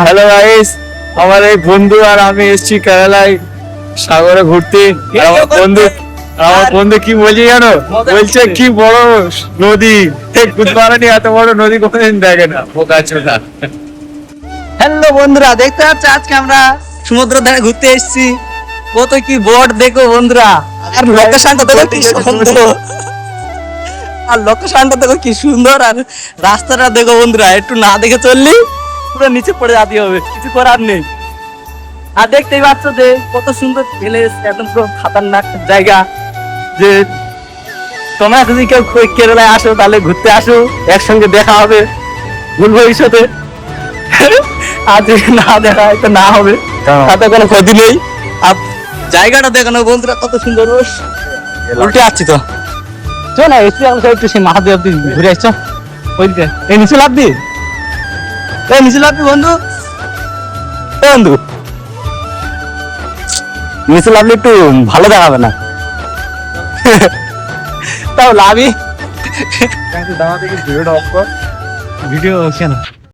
Hello guys, আমার এই বন্ধু আর আমি এসেছি কেরালায় সাগরে ঘুরতে। আমার বন্ধু কি বলছি জানো, বলছে কি বড় নদী, বুধবারানি এত বড় নদী কোনদিন দেখে না, বোকা চোদা। হ্যালো বন্ধুরা, দেখতে পাচ্ছ আজকে আমরা সমুদ্র ধারে ঘুরতে এসেছি। কত কি বোর্ড দেখো বন্ধুরা, আর লোকেশনটা দেখো কি সুন্দর, আর লোকেশনটা দেখো কি সুন্দর, আর রাস্তাটা দেখো বন্ধুরা, একটু না দেখে চললি পুরো নিচে পড়ে যেতে হবে, কিছু করার নেই। আর দেখতেই পাচ্ছ যে কত সুন্দর প্লেস, একদম পুরো খাতারনাক জায়গা। যে তোমরা যদি কেউ কেরালায় আসো তাহলে ঘুরতে আসো, একসঙ্গে দেখা হবে ভুল ভবিষ্যতে। আর যদি না দেখা হয় তো না হবে, তাতে কোনো ক্ষতি নেই। আর জায়গাটা দেখানো বন্ধুরা কত সুন্দর, উল্টে আসছি তো চো না, একটু সেই মাহাদেব অব্দি ঘুরে আসছো ওইদিকে। এই নিচে লাভ দি, এই নিচে লাভ দি বন্ধু, বন্ধু নিচে লাভলে একটু ভালো দেখাবে না? তাও লাভই ভিডিওটা অফ কর, ভিডিও কেন